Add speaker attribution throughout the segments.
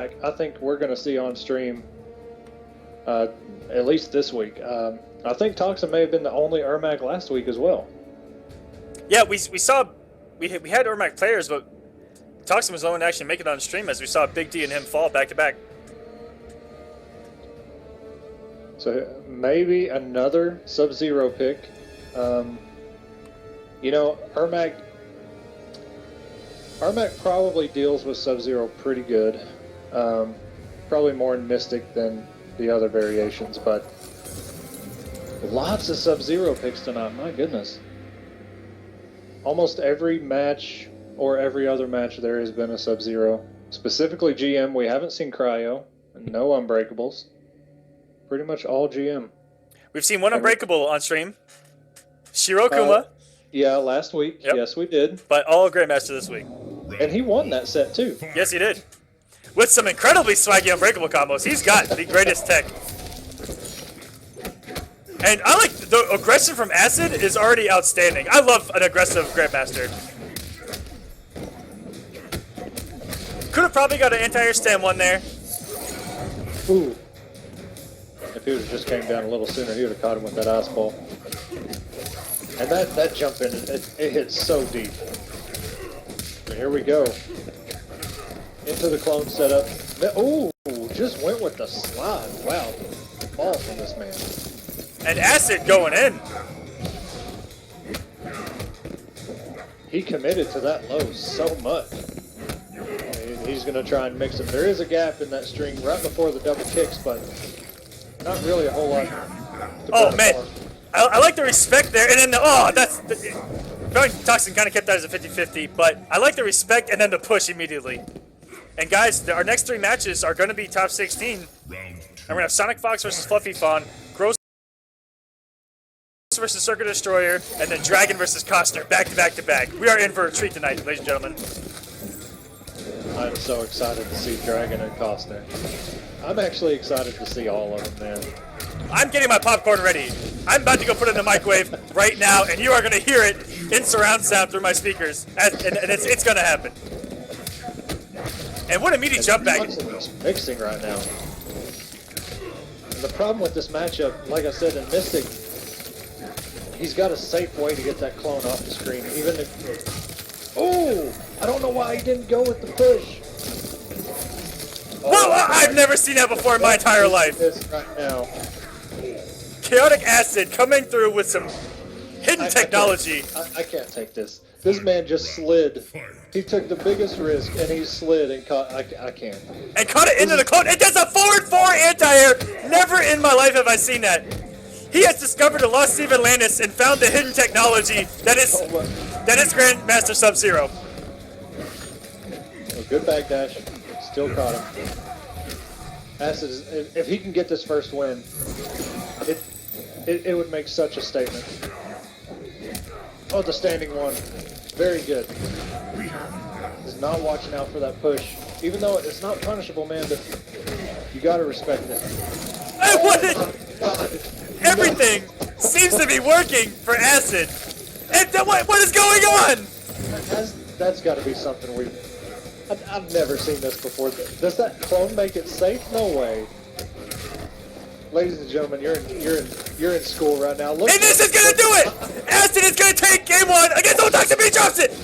Speaker 1: I think we're going to see on stream at least this week. I think Toxin may have been the only Ermac last week as well.
Speaker 2: Yeah, we saw we had Ermac players, but Toxin was the one to actually make it on stream as we saw Big D and him fall back to back.
Speaker 1: So maybe another SUB-ZER pick. You know, Ermac probably deals with SUB-ZER pretty good. Probably more in Mystic than the other variations, but lots of SUB-ZER picks tonight. My goodness. Almost every match or every other match there has been a SUB-ZER. Specifically GM, we haven't seen Cryo. No Unbreakables. Pretty much all GM.
Speaker 2: We've seen one Unbreakable on stream. Shirokuma.
Speaker 1: Yeah, last week. Yep. Yes, we did.
Speaker 2: But all Grandmaster this week.
Speaker 1: And he won that set too.
Speaker 2: Yes, he did. With some incredibly swaggy Unbreakable combos. He's got the greatest tech. And I like the aggression from Acid is already outstanding. I love an aggressive Grandmaster. Could have probably got an anti-air stand one there.
Speaker 1: Ooh. If he would have just came down a little sooner, he would have caught him with that ice ball. And that jump in, it hits so deep. And here we go. Into the clone setup. Ooh, just went with the slide. Wow. Ball from this man.
Speaker 2: And Acid going in.
Speaker 1: He committed to that low so much. He's going to try and mix it. There is a gap in that string right before the double kicks, but not really a whole lot.
Speaker 2: Oh, man. I like the respect there. And then Toxin kind of kept that as a 50-50, but I like the respect and then the push immediately. And guys, our next three matches are going to be top 16. And we're going to have Sonic Fox versus Fluffy Fawn, Gross versus Circuit Destroyer, and then Dragon versus Costner, back to back to back. We are in for a treat tonight, ladies and gentlemen.
Speaker 1: I'm so excited to see Dragon and Costner. I'm actually excited to see all of them, man.
Speaker 2: I'm getting my popcorn ready. I'm about to go put it in the microwave right now, and you are going to hear it in surround sound through my speakers. And it's going to happen. And what a meaty jump back.
Speaker 1: Mixing right now. And the problem with this matchup, like I said in Mystic, he's got a safe way to get that clone off the screen. Even if... Oh! I don't know why he didn't go with the push.
Speaker 2: Whoa! I've never seen that before in my entire life.
Speaker 1: This right now.
Speaker 2: Chaotic Acid coming through with some hidden technology.
Speaker 1: I can't take this. This man just slid. He took the biggest risk and he slid and caught. I can't.
Speaker 2: And caught it into the clone. It does a forward 4 anti-air. Never in my life have I seen that. He has discovered a lost Steven Landis and found the hidden technology that is Grandmaster SUB-ZER.
Speaker 1: A good backdash. Still caught him. Acid is, if he can get this first win, it would make such a statement. Oh, the standing one. Very good. He's not watching out for that push. Even though it's not punishable, man, but you gotta respect it.
Speaker 2: Everything seems to be working for Acid. And what is going on?
Speaker 1: That's got to be something I've never seen this before. Does that clone make it safe? No way. Ladies and gentlemen, you're in school right now. Look,
Speaker 2: and this is gonna do it. Acid is gonna take game 1 against Toxin. He drops it.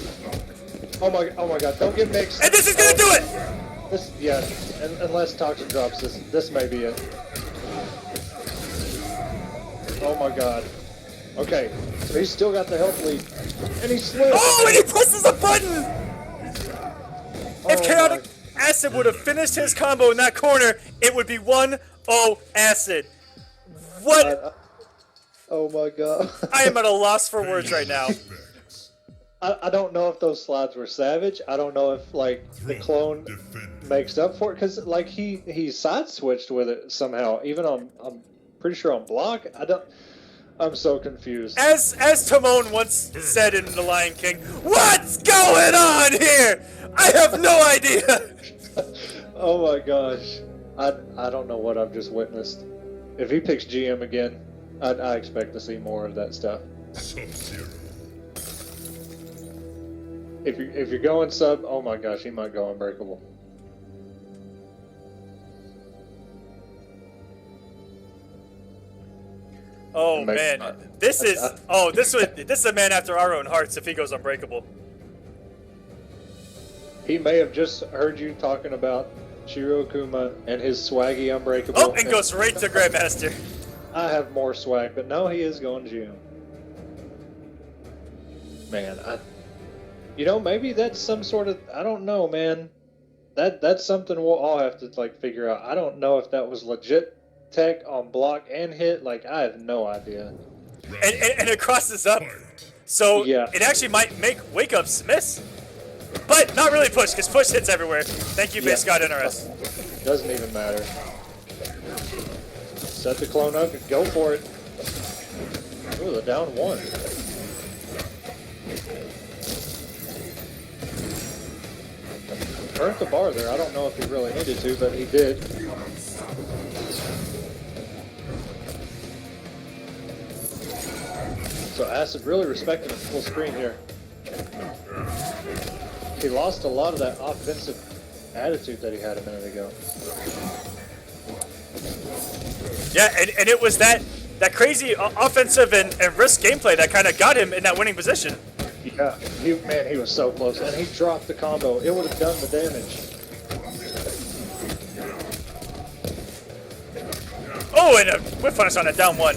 Speaker 1: Oh my God! Don't get mixed.
Speaker 2: And this is gonna do it.
Speaker 1: Unless Toxin drops this, this may be it. Oh my God. Okay, so he's still got the health lead, and he slipped.
Speaker 2: Oh, and he presses a button. If Chaotic Acid would have finished his combo in that corner, it would be 1-0 Acid. What?
Speaker 1: Oh my God.
Speaker 2: I am at a loss for words right now.
Speaker 1: I don't know if those slides were savage. I don't know if like the clone makes up for it because like he side switched with it somehow. Even on I'm pretty sure on block. I'm so confused.
Speaker 2: As Timon once said in The Lion King, what's going on here? I have no idea.
Speaker 1: Oh my gosh. I don't know what I've just witnessed. If he picks GM again, I expect to see more of that stuff. If you're going sub, oh my gosh, he might go unbreakable.
Speaker 2: Oh man, this is this is a man after our own hearts if he goes unbreakable.
Speaker 1: He may have just heard you talking about Shiro Kuma and his swaggy unbreakable.
Speaker 2: Oh, and goes right to Grandmaster.
Speaker 1: I have more swag, but no, he is going GM. Man, maybe that's some sort of, I don't know, man. That's something we'll all have to like figure out. I don't know if that was legit tech on block and hit. Like, I have no idea.
Speaker 2: And it crosses up, so
Speaker 1: yeah.
Speaker 2: It actually might make wake ups miss, but not really push because push hits everywhere. Thank you, Base God NRS.
Speaker 1: Doesn't even matter. Set the clone up and go for it. Ooh, the down one. Burnt the bar there. I don't know if he really needed to, but he did. So Acid really respecting the full screen here. He lost a lot of that offensive attitude that he had a minute ago.
Speaker 2: Yeah, and it was that crazy offensive and risk gameplay that kind of got him in that winning position.
Speaker 1: Yeah, he was so close, and he dropped the combo. It would have done the damage.
Speaker 2: Oh, and a whip punish on a down one.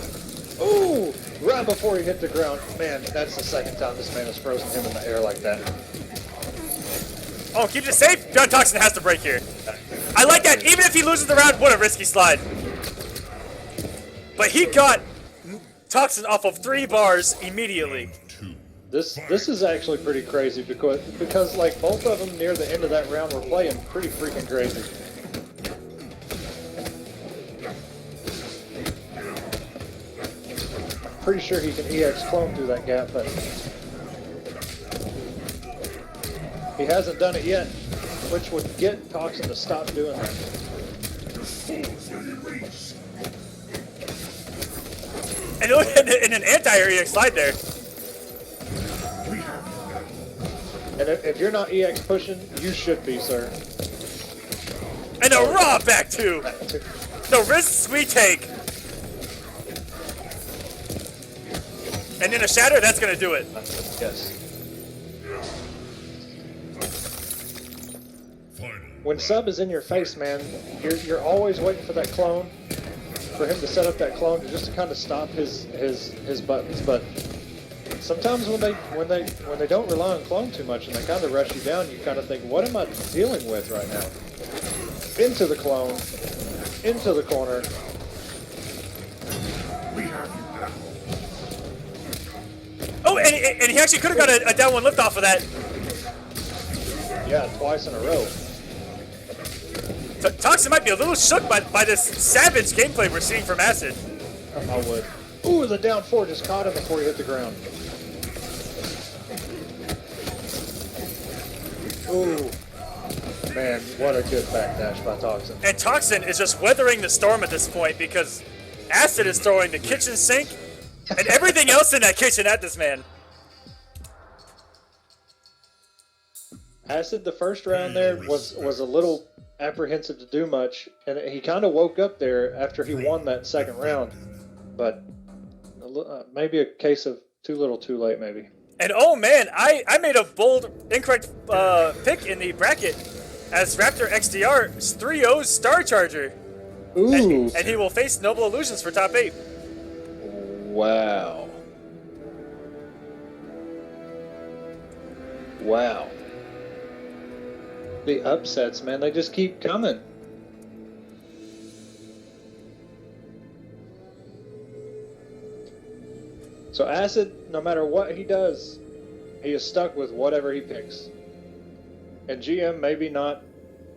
Speaker 1: Ooh, right before he hit the ground. Man, that's the second time this man has frozen him in the air like that.
Speaker 2: Oh, keep it safe. BeyondToxin has to break here. I like that. Even if he loses the round, what a risky slide. But he got Toxin off of 3 bars immediately.
Speaker 1: This is actually pretty crazy because like both of them near the end of that round were playing pretty freaking crazy. Pretty sure he can EX clone through that gap, but he hasn't done it yet, which would get Toxin to stop doing that.
Speaker 2: And look in an anti-air EX slide there.
Speaker 1: And if you're not EX pushing, you should be, sir.
Speaker 2: And a raw back two. The risks we take. And then a shatter, that's gonna do it.
Speaker 1: Yes. When sub is in your face, man, you're always waiting for that clone, for him to set up that clone just to kind of stop his buttons. But sometimes when they don't rely on clone too much and they kind of rush you down, you kind of think, what am I dealing with right now? Into the clone, into the corner.
Speaker 2: Oh, and he actually could have got a down one lift off of that.
Speaker 1: Yeah, twice in a row.
Speaker 2: Toxin might be a little shook by this savage gameplay we're seeing from Acid.
Speaker 1: I would. Ooh, the down 4 just caught him before he hit the ground. Ooh. Man, what a good backdash by Toxin.
Speaker 2: And Toxin is just weathering the storm at this point because Acid is throwing the kitchen sink and everything else in that kitchen at this man.
Speaker 1: Acid, the first round there was a little apprehensive to do much, and he kind of woke up there after he won that second round, but maybe a case of too little too late, maybe.
Speaker 2: And oh man, I made a bold incorrect pick in the bracket as Raptor XDR's 3-0 Star Charger.
Speaker 1: Ooh.
Speaker 2: And he will face Noble Illusions for top 8.
Speaker 1: Wow. Wow. The upsets, man, they just keep coming. So Acid, no matter what he does, he is stuck with whatever he picks. And GM maybe not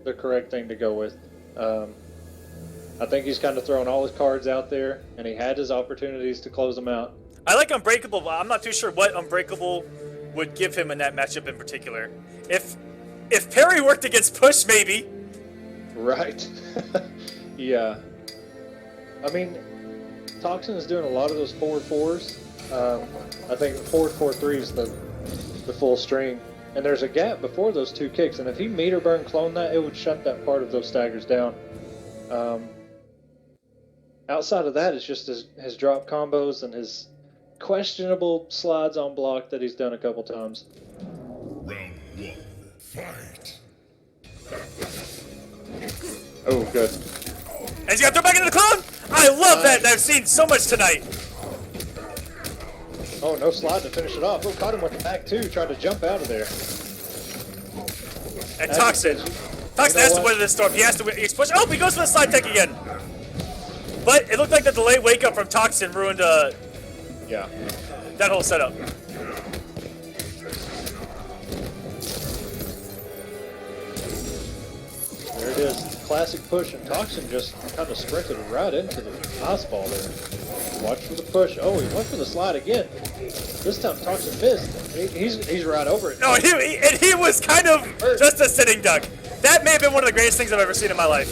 Speaker 1: the correct thing to go with. I think he's kind of throwing all his cards out there, and he had his opportunities to close them out.
Speaker 2: I like Unbreakable, but I'm not too sure what Unbreakable would give him in that matchup in particular. If Perry worked against Push, maybe.
Speaker 1: Right. Yeah. I mean, Toxin is doing a lot of those forward 4s. I think forward 4-3 is the full string. And there's a gap before those 2 kicks, and if he meter burn clone that, it would shut that part of those staggers down. outside of that, it's just his drop combos and his questionable slides on block that he's done a couple times.
Speaker 3: Round one, fight.
Speaker 1: Oh, good.
Speaker 2: And he's got to throw back into the clone! I love that! I've seen so much tonight.
Speaker 1: Oh, no slide to finish it off. Oh, caught him with the back two, tried to jump out of there.
Speaker 2: And Toxin. Toxin has to weather this storm. He has to push. Oh, he goes for the slide tech again. But it looked like the delayed wake up from Toxin ruined
Speaker 1: Yeah.
Speaker 2: that whole setup.
Speaker 1: There it is. Classic push, and Toxin just kind of sprinted right into the ice ball there. Watch for the push. Oh, he went for the slide again. This time Toxin missed. He's right over it.
Speaker 2: No, and he was kind of just a sitting duck. That may have been one of the greatest things I've ever seen in my life.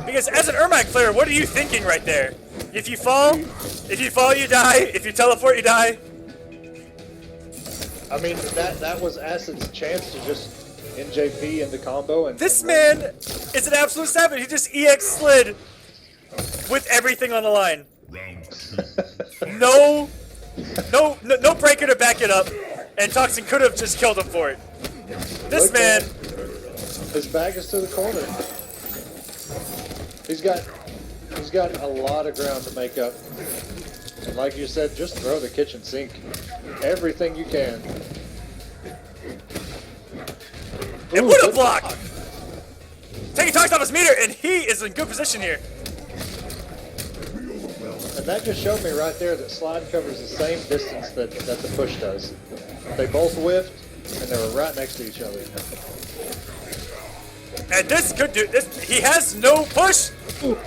Speaker 2: Because as an Ermac player, what are you thinking right there? If you fall, you die. If you teleport, you die.
Speaker 1: I mean, that was Acid's chance to just NJP into combo. And
Speaker 2: This man is an absolute savage. He just EX slid with everything on the line.
Speaker 3: Round two.
Speaker 2: No breaker to back it up, and Toxin could have just killed him for it. This
Speaker 1: Look,
Speaker 2: man,
Speaker 1: his back is to the corner. He's got a lot of ground to make up. And like you said, just throw the kitchen sink. Everything you can.
Speaker 2: it
Speaker 1: Ooh,
Speaker 2: would have
Speaker 1: good
Speaker 2: blocked. Taking Toxin off his meter, and he is in good position here.
Speaker 1: And that just showed me right there that slide covers the same distance that the push does. They both whiffed, and they were right next to each other.
Speaker 2: And this could do this. He has no push.
Speaker 1: Ooh.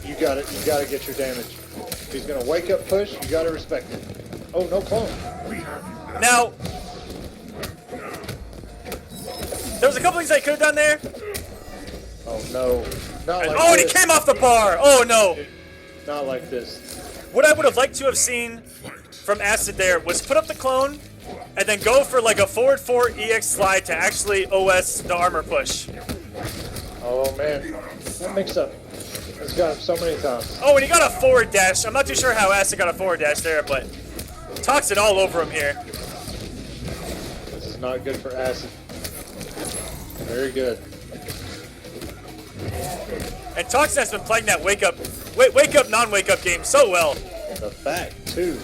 Speaker 1: You got it. You got to get your damage. If he's gonna wake up push, you got to respect it. Oh, no clone.
Speaker 2: Now, there was a couple things I could have done there.
Speaker 1: Oh no. Not like
Speaker 2: Oh, and he
Speaker 1: this.
Speaker 2: came off the bar. Oh no.
Speaker 1: Not like this.
Speaker 2: What I would have liked to have seen from Acid there was put up the clone and then go for like a forward 4 EX slide to actually OS the armor push.
Speaker 1: Oh man, that mix up. It's got him so many times.
Speaker 2: Oh, and he got a forward dash. I'm not too sure how Acid got a forward dash there, but Toxin all over him here.
Speaker 1: This is not good for Acid. Very good.
Speaker 2: And Toxin has been playing that wake up, non-wake up game so well.
Speaker 1: The back two.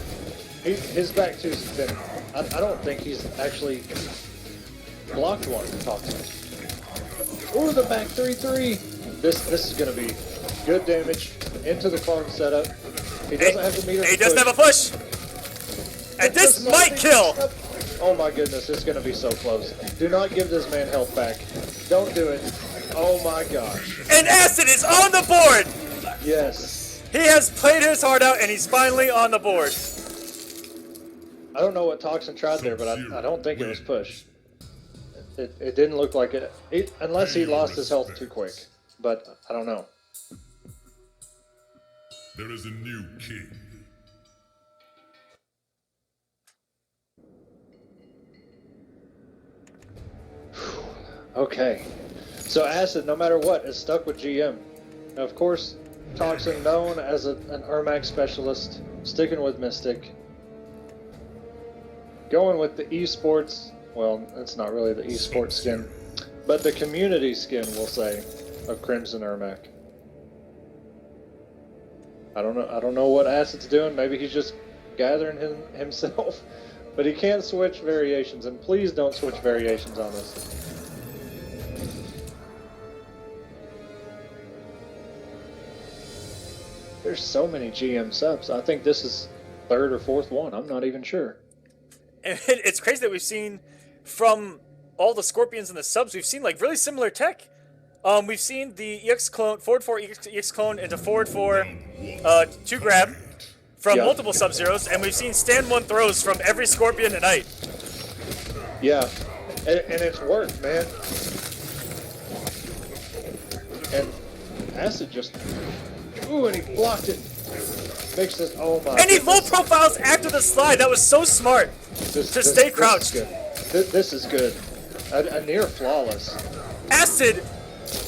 Speaker 1: His back two's been. I don't think he's actually blocked one. Toxin. Ooh, the back 3-3. This is gonna be good damage into the clone setup. He doesn't have the meter.
Speaker 2: He doesn't have a push. And this might kill.
Speaker 1: Oh my goodness, it's gonna be so close. Do not give this man health back. Don't do it. Oh my gosh.
Speaker 2: And Acid is on the board.
Speaker 1: Yes.
Speaker 2: He has played his heart out, and he's finally on the board.
Speaker 1: I don't know what Toxin tried there, but I don't think it was push. It didn't look like it, unless he lost his health too quick. But I don't know.
Speaker 3: There is a new king.
Speaker 1: Okay. So Acid, no matter what, is stuck with GM. Now, of course, Toxin, known as an Ermac specialist, sticking with Mystic. Going with the esports, well, it's not really the esports skin, but the community skin, we'll say, of Crimson Ermac. I don't know what Acid's doing. Maybe he's just gathering himself, but he can't switch variations, and please don't switch variations on us. There's so many GM subs. I think this is third or fourth one. I'm not even sure.
Speaker 2: And it's crazy that we've seen from all the Scorpions and the subs, we've seen like really similar tech. We've seen the EX clone, forward 4 EX clone into forward 4 2 grab from multiple Sub-Zeros, and we've seen stand 1 throws from every Scorpion tonight.
Speaker 1: Yeah, and it's worked, man. And Acid just, ooh, and he blocked it. Makes this, oh my.
Speaker 2: And he low profiles after the slide. That was so smart to stay crouched.
Speaker 1: This is good. A near flawless.
Speaker 2: Acid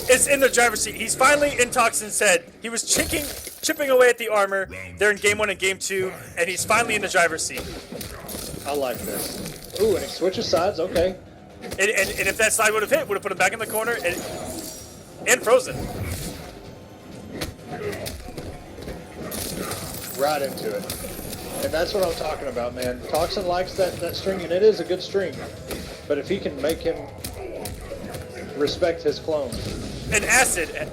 Speaker 2: is in the driver's seat. He's finally in Toxin's head. He was chipping away at the armor. They're in game 1 and game 2, and he's finally in the driver's seat.
Speaker 1: I like this. Ooh, and he switches sides. Okay.
Speaker 2: And if that side would have hit, would have put him back in the corner and frozen.
Speaker 1: Right into it. And that's what I'm talking about, man. Toxin likes that string, and it is a good string. But if he can make him respect his clone.
Speaker 2: And Acid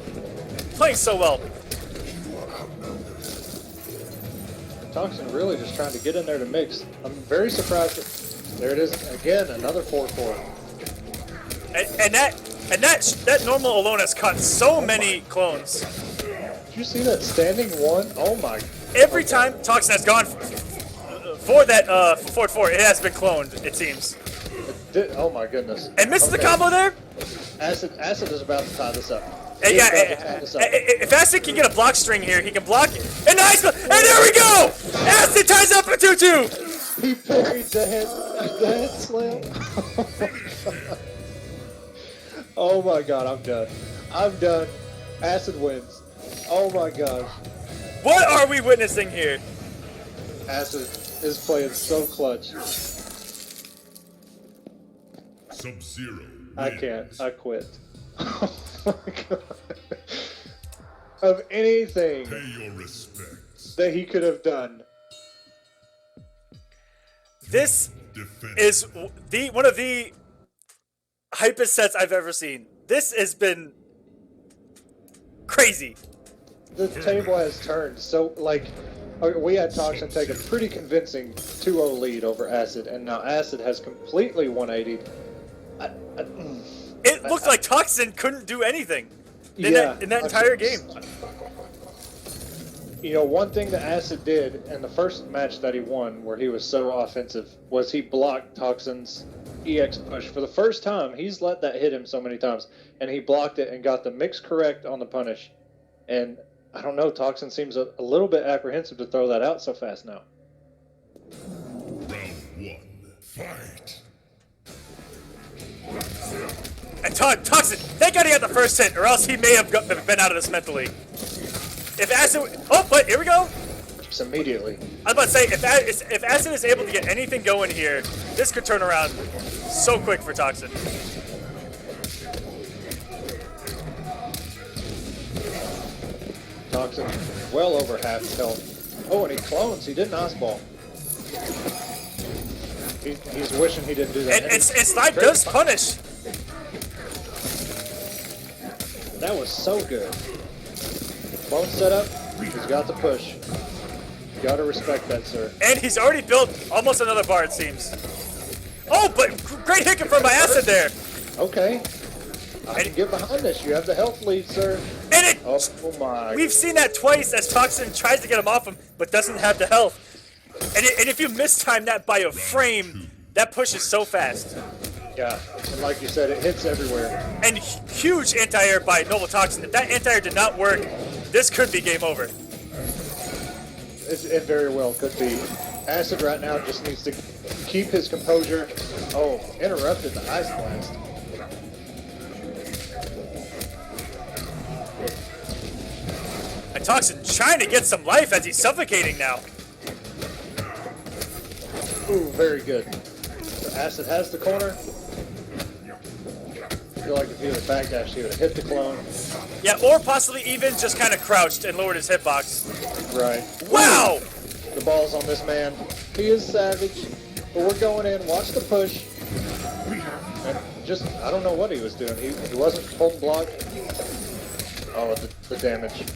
Speaker 2: playing so well.
Speaker 1: Toxin really just trying to get in there to mix. I'm very surprised there it is again, another 4-4.
Speaker 2: And that normal alone has caught so many clones.
Speaker 1: Did you see that standing one? Oh my.
Speaker 2: Every time Toxin has gone for that 4-4, it has been cloned, it seems.
Speaker 1: Oh my goodness.
Speaker 2: And misses the combo there?
Speaker 1: Acid is about to tie this up.
Speaker 2: Yeah, if Acid can get a block string here, he can block it. And nice, and there we go! Acid ties up a 2-2!
Speaker 1: He parried the head slam. Oh my god, I'm done. I'm done. Acid wins. Oh my gosh.
Speaker 2: What are we witnessing here?
Speaker 1: Acid is playing so clutch.
Speaker 3: Sub-Zero.
Speaker 1: I can't. I quit. Oh my god. Of anything
Speaker 3: Pay your respects.
Speaker 1: that he could have done.
Speaker 2: This
Speaker 3: Defend.
Speaker 2: is one of the hypest sets I've ever seen. This has been crazy.
Speaker 1: The table has turned so, like, we had Toxin take a pretty convincing 2-0 lead over Acid, and now Acid has completely 180'd.
Speaker 2: It looked like Toxin couldn't do anything in that entire game.
Speaker 1: You know, one thing that Acid did in the first match that he won, where he was so offensive, was he blocked Toxin's EX push. For the first time, he's let that hit him so many times, and he blocked it and got the mix correct on the punish. And I don't know, Toxin seems a little bit apprehensive to throw that out so fast now.
Speaker 3: Round 1. Fight.
Speaker 2: And Toxin, thank God he got the first hit, or else he may have been out of this mentally. If Acid, oh, but here we go.
Speaker 1: Just immediately.
Speaker 2: I was about to say, if Acid is able to get anything going here, this could turn around so quick for Toxin.
Speaker 1: Toxin, well over half his health. Oh, and he clones. He didn't ice ball. He's wishing he didn't do that.
Speaker 2: And Slide does punish.
Speaker 1: That was so good. Clone setup. He's got the push. You gotta respect that, sir.
Speaker 2: And he's already built almost another bar, it seems. Oh, but great hit confirmed by Acid there.
Speaker 1: Okay. I can get behind this. You have the health lead, sir.
Speaker 2: And it.
Speaker 1: Oh my.
Speaker 2: We've seen that twice as Toxin tries to get him off him, but doesn't have the health. And if you mistime that by a frame, that push is so fast.
Speaker 1: Yeah, and like you said, it hits everywhere.
Speaker 2: And huge anti-air by Noble Toxin. If that anti-air did not work, this could be game over.
Speaker 1: It very well could be. Acid right now just needs to keep his composure. Oh, interrupted the ice blast.
Speaker 2: And Toxin trying to get some life as he's suffocating now.
Speaker 1: Ooh, very good. So Acid has the corner. I feel like if he would have backdashed, he would have hit the clone.
Speaker 2: Yeah, or possibly even just kind of crouched and lowered his hitbox.
Speaker 1: Right.
Speaker 2: Wow!
Speaker 1: The ball's on this man. He is savage. But we're going in. Watch the push. And just, I don't know what he was doing. He wasn't holding block. Oh, the damage.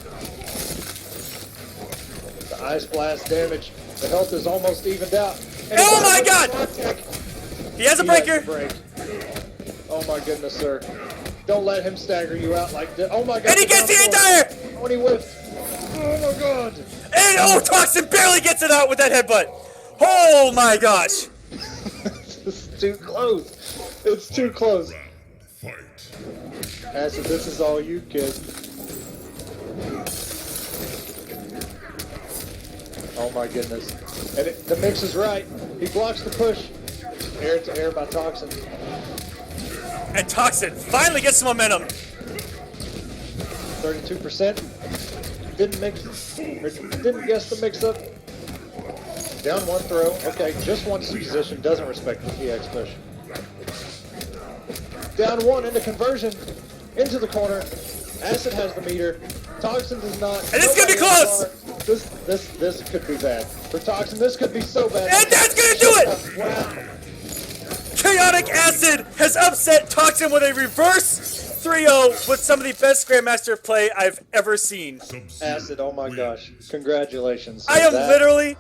Speaker 1: The ice blast damage. The health is almost evened out. And
Speaker 2: Oh my god! He has a breaker.
Speaker 1: Break. Oh my goodness, sir. Don't let him stagger you out like that. Oh my god.
Speaker 2: And he gets the entire!
Speaker 1: When he whipped. Oh my god.
Speaker 2: And oh, Toxin barely gets it out with that headbutt. Oh my gosh.
Speaker 1: It's too close. It's too close.
Speaker 3: Fight.
Speaker 1: Acid, this is all you, kid. Oh my goodness. And the mix is right. He blocks the push. Air to air by Toxin.
Speaker 2: And Toxin finally gets some momentum.
Speaker 1: 32%. Didn't guess the mix-up. Down one throw. Okay, just wants the position. Doesn't respect the PX push. Down one into conversion. Into the corner. Acid has the meter. Toxin does not.
Speaker 2: And it's gonna be close!
Speaker 1: This could be bad. For Toxin, this could be so bad.
Speaker 2: And that's gonna do it!
Speaker 1: Wow.
Speaker 2: Chaotic Acid has upset Toxin with a reverse 3-0 with some of the best Grandmaster play I've ever seen.
Speaker 1: Acid, oh my gosh. Congratulations.
Speaker 2: I am
Speaker 1: That-
Speaker 2: literally